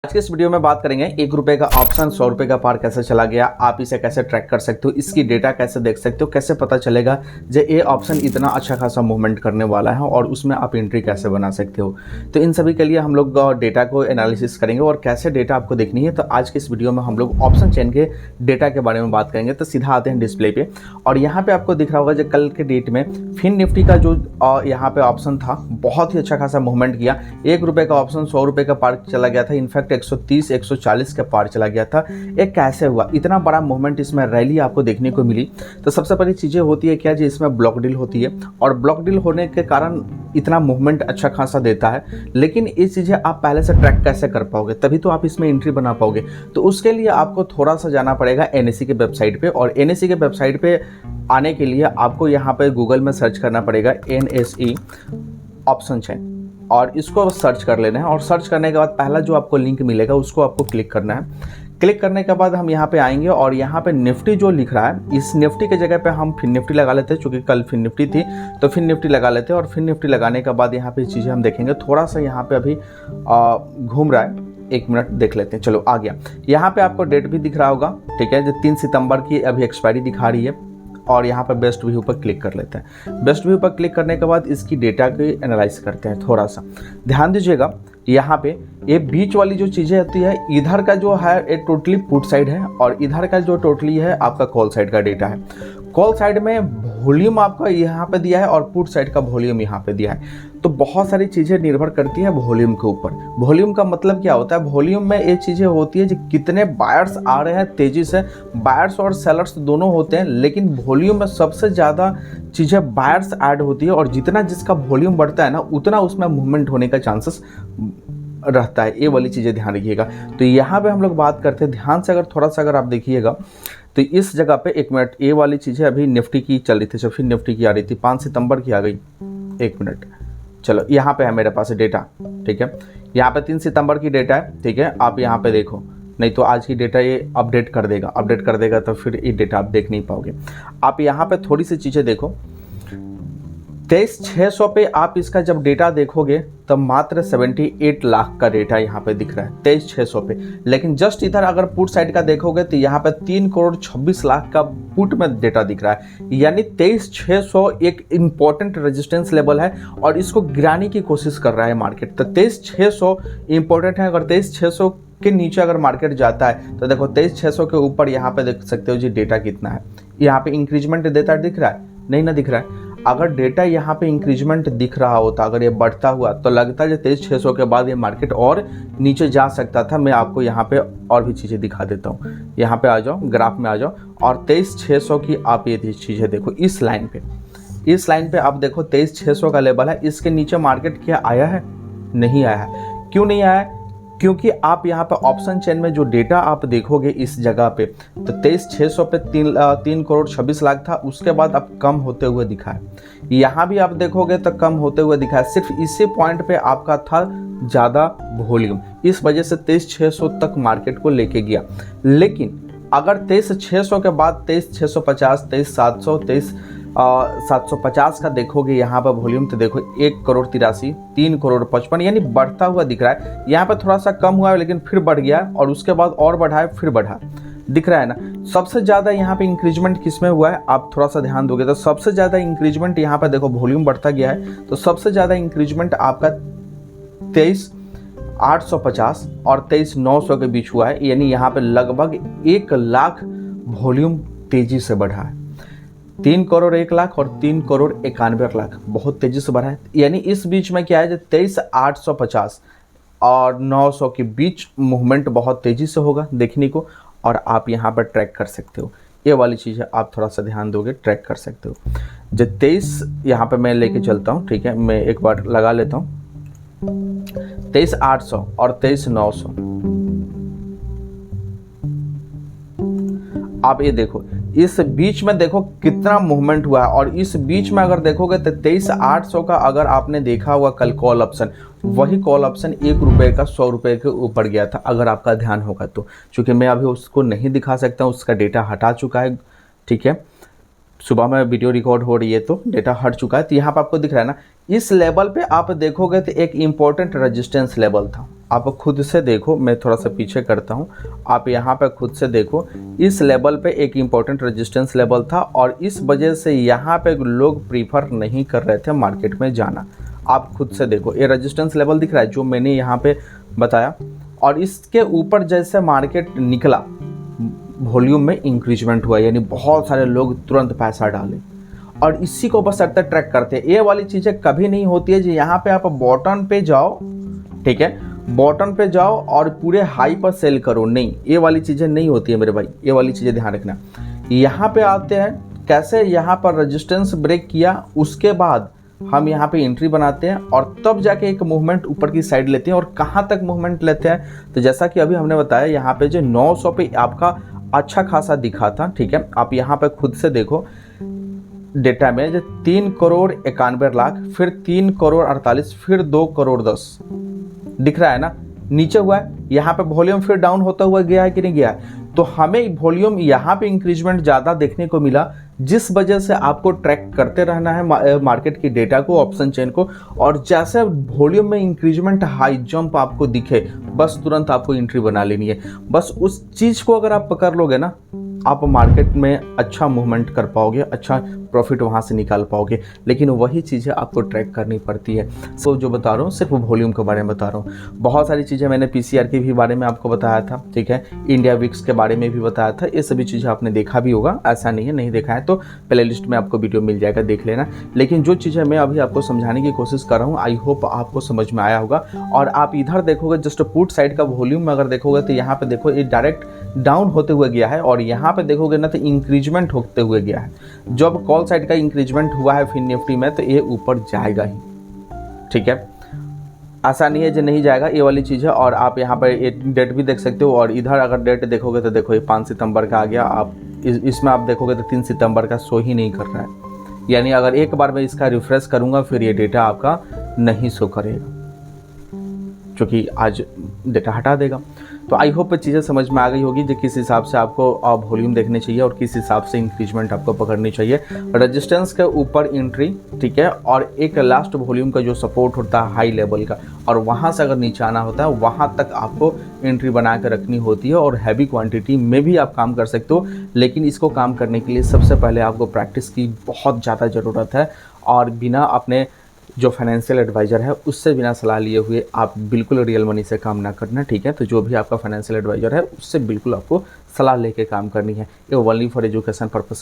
आज के इस वीडियो में बात करेंगे 1 रुपए का ऑप्शन 100 रुपए का पार कैसे चला गया, आप इसे कैसे ट्रैक कर सकते हो, इसकी डेटा कैसे देख सकते हो, कैसे पता चलेगा जो ये ऑप्शन इतना अच्छा खासा मूवमेंट करने वाला है और उसमें आप एंट्री कैसे बना सकते हो। तो इन सभी के लिए हम लोग डेटा को एनालिसिस करेंगे और कैसे डेटा आपको देखनी है। तो आज के इस वीडियो में हम लोग ऑप्शन चेन के डेटा के बारे में बात करेंगे। तो सीधा आते हैं डिस्प्ले पे और यहाँ पे आपको दिख रहा होगा जो कल के डेट में फिन निफ्टी का जो यहाँ पे ऑप्शन था बहुत ही अच्छा खासा मूवमेंट किया। 1 रुपए का ऑप्शन 100 रुपए का पार चला गया था, इनफैक्ट 130 140 के पार चला गया था। ये कैसे हुआ, इतना बड़ा मूवमेंट, इसमें रैली आपको देखने को मिली। तो सबसे पहली चीज़ें होती है क्या जी, इसमें ब्लॉक डील होती है और ब्लॉक डील होने के कारण इतना मूवमेंट अच्छा खासा देता है। लेकिन ये चीज़ें आप पहले से ट्रैक कैसे कर पाओगे, तभी तो आप इसमें एंट्री बना पाओगे। तो उसके लिए आपको थोड़ा सा जाना पड़ेगा NSE के वेबसाइट पे और NSE के वेबसाइट पे आने के लिए आपको यहाँ पे गूगल में सर्च करना पड़ेगा NSE ऑप्शन चेन और इसको सर्च कर लेना है। और सर्च करने के बाद पहला जो आपको लिंक मिलेगा उसको आपको क्लिक करना है। क्लिक करने के बाद हम यहाँ पे आएंगे और यहाँ पे निफ्टी जो लिख रहा है, इस निफ्टी के जगह पे हम फिन निफ्टी लगा लेते हैं, चूँकि कल फिन निफ्टी थी तो फिन निफ्टी लगा लेते हैं। और फिन निफ्टी लगाने के बाद यहाँ पे चीज़ें हम देखेंगे। थोड़ा सा यहाँ पे अभी घूम रहा है, 1 मिनट देख लेते हैं। चलो आ गया। यहाँ पे आपको डेट भी दिख रहा होगा, ठीक है, जो 3 सितंबर की अभी एक्सपायरी दिखा रही है। और यहाँ पर बेस्ट व्यू पर क्लिक कर लेते हैं। बेस्ट व्यू पर क्लिक करने के बाद इसकी डेटा की एनालाइज करते हैं। थोड़ा सा ध्यान दीजिएगा, यहाँ पे ये बीच वाली जो चीज़ें होती है, इधर का जो है ये टोटली पुट साइड है और इधर का जो टोटली है आपका कॉल साइड का डेटा है। कॉल साइड में वॉल्यूम आपका यहाँ पे दिया है और पुट साइड का वॉल्यूम यहाँ पे दिया है। तो बहुत सारी चीज़ें निर्भर करती है वॉल्यूम के ऊपर। वॉल्यूम का मतलब क्या होता है, वॉल्यूम में ये चीज़ें होती है जो कितने बायर्स आ रहे हैं तेज़ी से। बायर्स और सेलर्स दोनों होते हैं, लेकिन वॉल्यूम में सबसे ज़्यादा चीज़ें बायर्स ऐड होती है और जितना जिसका वॉल्यूम बढ़ता है ना उतना उसमें मूवमेंट होने का चांसेस रहता है। ये वाली चीज़ें ध्यान रखिएगा। तो यहाँ पे हम लोग बात करते हैं ध्यान से, अगर थोड़ा सा अगर आप देखिएगा तो इस जगह पे 1 मिनट, ये वाली चीज़ें अभी निफ्टी की चल रही थी, जब फिर निफ्टी की आ रही थी 5 सितंबर की आ गई। 1 मिनट, चलो यहाँ पे है मेरे पास डेटा, ठीक है, यहाँ पे 3 सितंबर की डेटा है, ठीक है। आप यहाँ पे देखो, नहीं तो आज की डेटा ये अपडेट कर देगा तो फिर ये डेटा आप देख नहीं पाओगे। आप यहाँ पे थोड़ी सी चीज़ें देखो, 23,600 पे आप इसका जब डेटा देखोगे तब मात्र 78 लाख का डेटा यहाँ पे दिख रहा है 23,600 पे। लेकिन जस्ट इधर अगर पुट साइड का देखोगे तो यहाँ पे 3 करोड़ 26 लाख का पुट में डेटा दिख रहा है। यानी 23,600 एक इम्पोर्टेंट रेजिस्टेंस लेवल है और इसको गिराने की कोशिश कर रहा है मार्केट। तो 23,600 इंपॉर्टेंट है। अगर 23,600 के नीचे अगर मार्केट जाता है तो देखो 23,600 के ऊपर यहाँ पे देख सकते हो जी डेटा कितना है। यहाँ पे इंक्रीजमेंट देता दिख रहा है, नहीं ना दिख रहा है। अगर डेटा यहाँ पे इंक्रीजमेंट दिख रहा होता, अगर ये बढ़ता हुआ तो लगता है 23,600 के बाद ये मार्केट और नीचे जा सकता था। मैं आपको यहाँ पे और भी चीज़ें दिखा देता हूँ। यहाँ पे आ जाओ, ग्राफ में आ जाओ और 23,600 की आप ये चीज़ें देखो। इस लाइन पे आप देखो 23,600 का लेवल है। इसके नीचे मार्केट क्या आया है? नहीं आया है। क्यों नहीं आया है? क्योंकि आप यहाँ पे ऑप्शन चेन में जो डेटा आप देखोगे इस जगह पे तो 23,600 पे 3 करोड़ 26 लाख था, उसके बाद अब कम होते हुए दिखा है। यहाँ भी आप देखोगे तो कम होते हुए दिखा है। सिर्फ इसी पॉइंट पे आपका था ज़्यादा वॉल्यूम, इस वजह से 23,600 तक मार्केट को लेके गया। लेकिन अगर 23,600 के बाद 23,650, 23,700, 23,750 का देखोगे यहाँ पर वॉल्यूम तो देखो 1 करोड़ 83, 3 करोड़ 55, यानी बढ़ता हुआ दिख रहा है। यहाँ पे थोड़ा सा कम हुआ है लेकिन फिर बढ़ गया और उसके बाद और बढ़ा है, फिर बढ़ा, दिख रहा है ना। सबसे ज़्यादा यहाँ पे इंक्रीजमेंट किस में हुआ है, आप थोड़ा सा ध्यान दोगे तो सबसे ज़्यादा इंक्रीजमेंट यहाँ पे देखो वॉल्यूम बढ़ता गया है तो सबसे ज़्यादा इंक्रीजमेंट आपका 23,850 और 23,900 के बीच हुआ है। यानी यहाँ पे लगभग 1 लाख वॉल्यूम तेजी से बढ़ा है। 3 करोड़ 1 लाख और 3 करोड़ 91 लाख बहुत तेजी से बढ़ा है। यानी इस बीच में क्या है, जो 23,850 और 900 के बीच मूवमेंट बहुत तेजी से होगा देखने को और आप यहाँ पर ट्रैक कर सकते हो। ये वाली चीज़ें आप थोड़ा सा ध्यान दोगे, ट्रैक कर सकते हो। जो 23 यहाँ पे मैं लेके चलता हूँ, ठीक है, मैं एक बार लगा लेता हूँ 23,800 और 23,900। आप ये देखो इस बीच में देखो कितना मूवमेंट हुआ है और इस बीच में अगर देखोगे तो 23,800 का अगर आपने देखा हुआ कल कॉल ऑप्शन, वही कॉल ऑप्शन 1 रुपए का 100 रुपए के ऊपर गया था, अगर आपका ध्यान होगा तो। चूँकि मैं अभी उसको नहीं दिखा सकता हूँ, उसका डेटा हटा चुका है, ठीक है, सुबह में वीडियो रिकॉर्ड हो रही है तो डेटा हट चुका है। तो यहाँ पर आपको दिख रहा है ना, इस लेवल पे आप देखोगे तो एक इम्पोर्टेंट रेजिस्टेंस लेवल था। आप खुद से देखो, मैं थोड़ा सा पीछे करता हूँ, आप यहाँ पे खुद से देखो, इस लेवल पे एक इम्पोर्टेंट रेजिस्टेंस लेवल था और इस वजह से यहाँ पे लोग प्रीफर नहीं कर रहे थे मार्केट में जाना। आप खुद से देखो, ये रेजिस्टेंस लेवल दिख रहा है जो मैंने यहाँ पे बताया, और इसके ऊपर जैसे मार्केट निकला वॉल्यूम में इंक्रीजमेंट हुआ, यानी बहुत सारे लोग तुरंत पैसा डाले और इसी को बस अक्सर ट्रैक करते हैं। ये वाली चीज़ें कभी नहीं होती है जी यहाँ पे आप बॉटम पे जाओ, ठीक है, बॉटम पे जाओ और पूरे हाई पर सेल करो, नहीं, ये वाली चीज़ें नहीं होती है मेरे भाई, ये वाली चीज़ें ध्यान रखना। यहाँ पे आते हैं कैसे, यहाँ पर रेजिस्टेंस ब्रेक किया, उसके बाद हम यहाँ पे एंट्री बनाते हैं और तब जाके एक मूवमेंट ऊपर की साइड लेते हैं। और कहाँ तक मूवमेंट लेते हैं, तो जैसा कि अभी हमने बताया यहाँ पे जो 900 पे आपका अच्छा खासा दिखा था, ठीक है, आप यहाँ पे खुद से देखो डेटा में जो 3,91,00,000, फिर 3,48,00,000, फिर 2,10,00,000 दिख रहा है ना, नीचे हुआ है। यहाँ पे वॉल्यूम फिर डाउन होता हुआ गया है कि नहीं गया है, तो हमें वॉल्यूम यहाँ पे इंक्रीजमेंट ज़्यादा देखने को मिला, जिस वजह से आपको ट्रैक करते रहना है मार्केट की डेटा को, ऑप्शन चेन को, और जैसे वॉल्यूम में इंक्रीजमेंट हाई जंप आपको दिखे बस तुरंत आपको एंट्री बना लेनी है। बस उस चीज़ को अगर आप पकड़ लोगे ना, आप मार्केट में अच्छा मूवमेंट कर पाओगे, अच्छा प्रॉफिट वहाँ से निकाल पाओगे। लेकिन वही चीज़ें आपको ट्रैक करनी पड़ती है। तो जो बता रहा हूँ सिर्फ वॉल्यूम के बारे में बता रहा हूँ, बहुत सारी चीज़ें मैंने पीसीआर के भी बारे में आपको बताया था, ठीक है, इंडिया विक्स के बारे में भी बताया था, ये सभी चीज़ें आपने देखा भी होगा, ऐसा नहीं है नहीं देखा है तो प्ले लिस्ट में आपको वीडियो मिल जाएगा, देख लेना। लेकिन जो चीज़ें मैं अभी आपको समझाने की कोशिश कर रहा हूँ, आई होप आपको समझ में आया होगा। और आप इधर देखोगे जस्ट पुट साइड का वॉल्यूम में अगर देखोगे तो यहाँ पे देखो ये डायरेक्ट डाउन होते हुए गया है, और यहाँ पे देखोगे ना तो इंक्रीजमेंट होते हुए गया है। जब कॉल साइड का इंक्रीजमेंट हुआ है फिन निफ्टी में तो ये ऊपर जाएगा ही, ठीक है, ऐसा नहीं है जो नहीं जाएगा, ये वाली चीज़ है। और आप यहाँ पर ये डेट भी देख सकते हो, और इधर अगर डेट देखोगे तो देखो ये 5 सितंबर का आ गया, आप इसमें आप देखोगे तो 3 सितंबर का शो ही नहीं कर रहा है, यानी अगर एक बार मैं इसका रिफ्रेश करूँगा फिर ये डेटा आपका नहीं शो करेगा, क्योंकि आज डेटा हटा देगा। तो आई होप चीज़ें समझ में आ गई होगी जो किस हिसाब से आपको वॉल्यूम देखने चाहिए और किस हिसाब से इंक्रीजमेंट आपको पकड़नी चाहिए। रेजिस्टेंस के ऊपर एंट्री, ठीक है, और एक लास्ट वॉल्यूम का जो सपोर्ट होता है हाई लेवल का, और वहाँ से अगर नीचे आना होता है वहाँ तक आपको एंट्री बना कर रखनी होती है। और हैवी क्वांटिटी में भी आप काम कर सकते हो, लेकिन इसको काम करने के लिए सबसे पहले आपको प्रैक्टिस की बहुत ज़्यादा ज़रूरत है। और बिना अपने जो फाइनेंशियल एडवाइज़र है उससे बिना सलाह लिए हुए आप बिल्कुल रियल मनी से काम ना करना, ठीक है। तो जो भी आपका फाइनेंशियल एडवाइज़र है उससे बिल्कुल आपको सलाह लेके काम करनी है। ये ओनली फॉर एजुकेशन पर्पस के